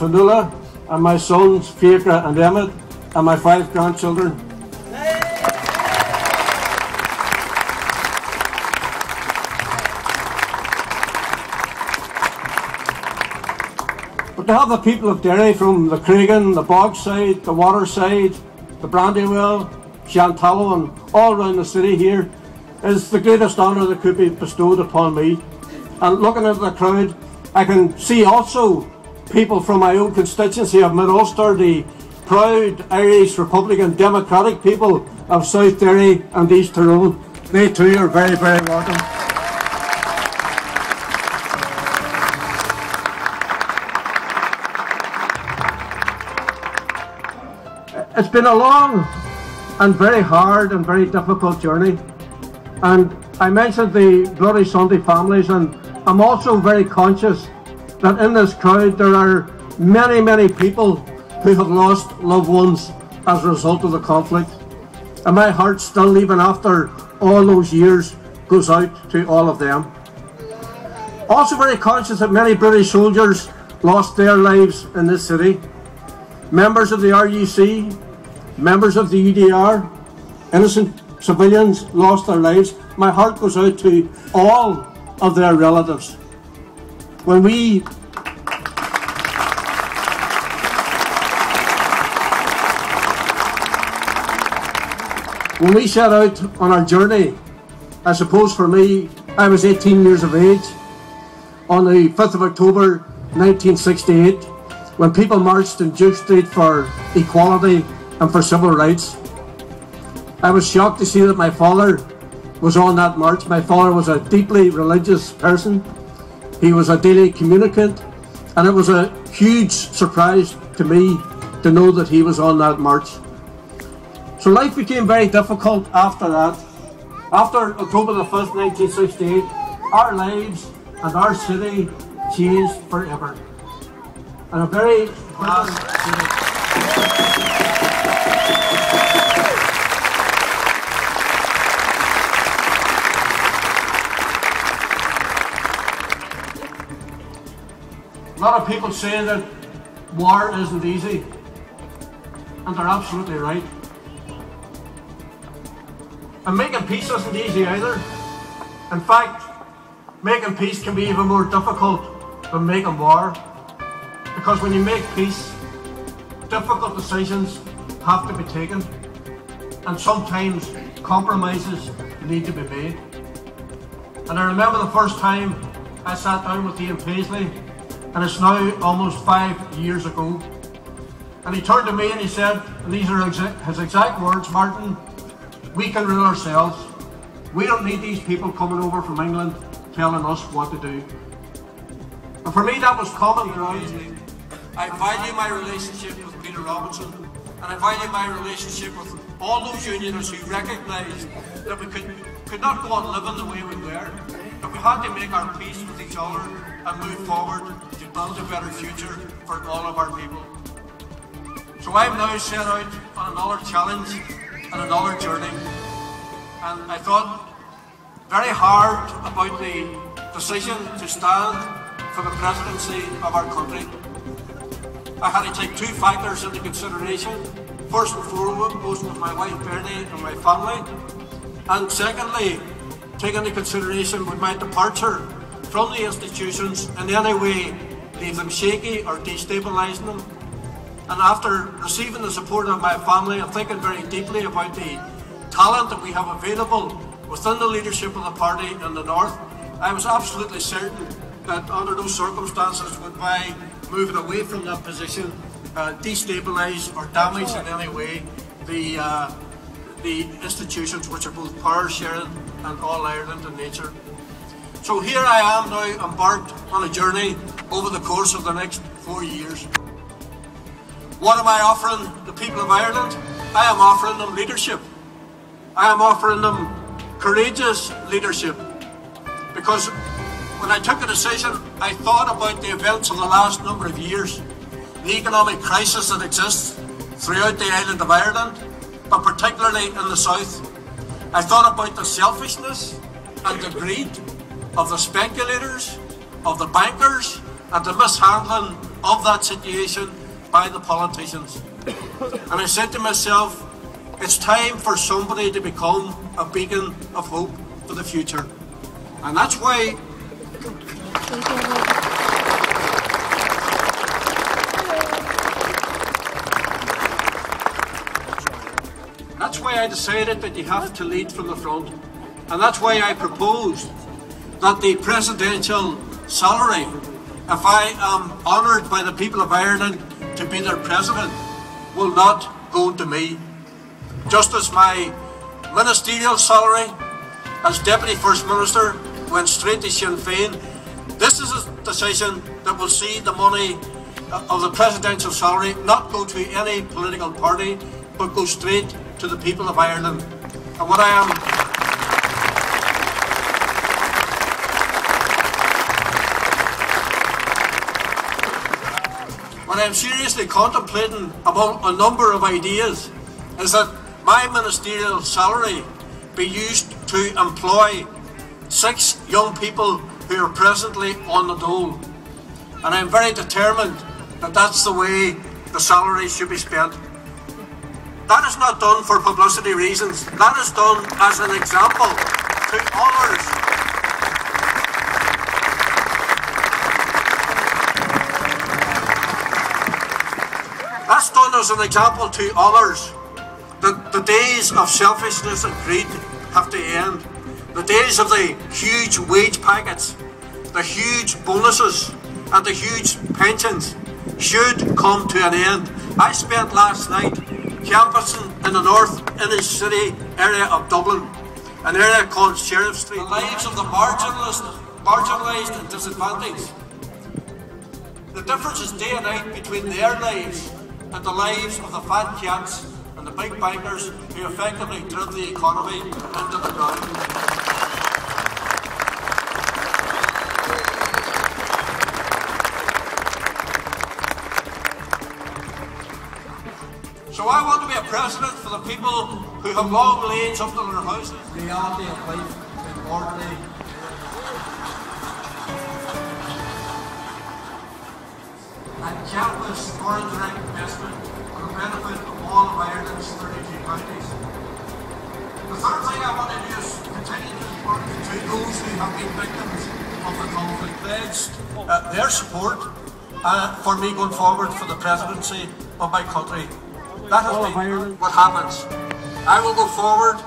Fionnuala, and my sons Fiacre and Emmett, and my 5 grandchildren. But to have the people of Derry from the Craigan, the Bogside, the Waterside, the Brandywell, Shantallow and all around the city here is the greatest honour that could be bestowed upon me. And looking at the crowd, I can see also people from my own constituency of Mid-Ulster, the proud Irish Republican Democratic people of South Derry and East Tyrone. They too are very, very welcome. It's been a long and very hard and very difficult journey, and I mentioned the Bloody Sunday families, and I'm also very conscious that in this crowd there are many, many people who have lost loved ones as a result of the conflict, and my heart still, even after all those years, goes out to all of them. Also very conscious that many British soldiers lost their lives in this city. Members of the RUC, members of the UDR, innocent civilians lost their lives. My heart goes out to all of their relatives. When we set out on our journey, I suppose for me, I was 18 years of age on the 5th of October 1968, when people marched in Duke Street for equality and for civil rights. I was shocked to see that my father was on that march. My father was a deeply religious person. He was a daily communicant, and it was a huge surprise to me to know that he was on that march. So life became very difficult after that. After October the 5th, 1968, our lives and our city changed forever. And a very a lot of people say that war isn't easy, and they're absolutely right. And making peace isn't easy either. In fact, making peace can be even more difficult than making war, because when you make peace, difficult decisions have to be taken, and sometimes compromises need to be made. And I remember the first time I sat down with Ian Paisley, and it's now almost 5 years ago, and he turned to me and he said, and these are his exact words, "Martin, we can rule ourselves. We don't need these people coming over from England telling us what to do." And for me that was common ground. I value my relationship with Peter Robinson, and I value my relationship with all those unionists who recognised that we could not go on living the way we were, that we had to make our peace with each other and move forward to build a better future for all of our people. So I've now set out on another challenge and another journey, and I thought very hard about the decision to stand for the presidency of our country. I had to take 2 factors into consideration. First and foremost with my wife Bernie and my family, and secondly, take into consideration with my departure from the institutions in any way leave them shaky or destabilising them. And after receiving the support of my family and thinking very deeply about the talent that we have available within the leadership of the party in the north, I was absolutely certain that under those circumstances would by moving away from that position destabilise or damage in any way the institutions which are both power sharing and all Ireland in nature. So here I am now embarked on a journey over the course of the next 4 years. What am I offering the people of Ireland? I am offering them leadership. I am offering them courageous leadership, because when I took a decision, I thought about the events of the last number of years, the economic crisis that exists throughout the island of Ireland, but particularly in the south. I thought about the selfishness and the greed of the speculators, of the bankers, and the mishandling of that situation by the politicians. And I said to myself, it's time for somebody to become a beacon of hope for the future. And that's why I decided that you have to lead from the front. And that's why I proposed that the presidential salary, if I am honoured by the people of Ireland to be their president, will not go to me. Just as my ministerial salary as Deputy First Minister went straight to Sinn Féin, this is a decision that will see the money of the presidential salary not go to any political party, but go straight to the people of Ireland. And what I am seriously contemplating about a number of ideas is that my ministerial salary be used to employ 6 young people who are presently on the dole. And I'm very determined that that's the way the salary should be spent. That is not done for publicity reasons. That is done as an example to others. That's done as an example to others that the days of selfishness and greed have to end. The days of the huge wage packets, the huge bonuses and the huge pensions should come to an end. I spent last night canvassing in the north inner city area of Dublin, an area called Sheriff Street. The lives of the marginalised and disadvantaged. The difference is day and night between their lives and the lives of the fat cats and the big bankers who effectively drove the economy into the ground. So I want to be a president for the people who have long lanes up to their houses. The reality of life in ordinary. And countless foreign direct investment for the benefit of all of Ireland's 32 counties. The third thing I want to do is continue to work to those who have been victims of the conflict. Pledged their support for me going forward for the presidency of my country. That has been what happens. I will go forward.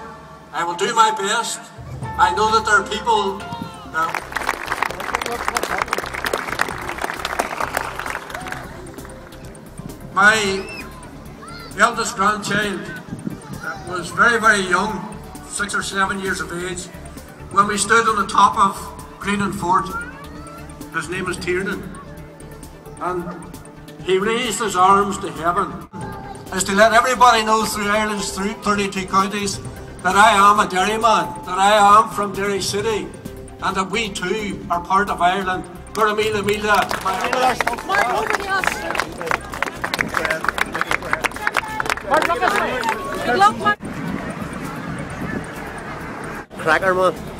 I will do my best. I know that there are people. My eldest grandchild was very, very young, 6 or 7 years of age, when we stood on the top of Greenan Fort. His name is Tiernan. And he raised his arms to heaven, is to let everybody know through Ireland's 32 counties that I am a Derry man, that I am from Derry City, and that we too are part of Ireland. Cracker man.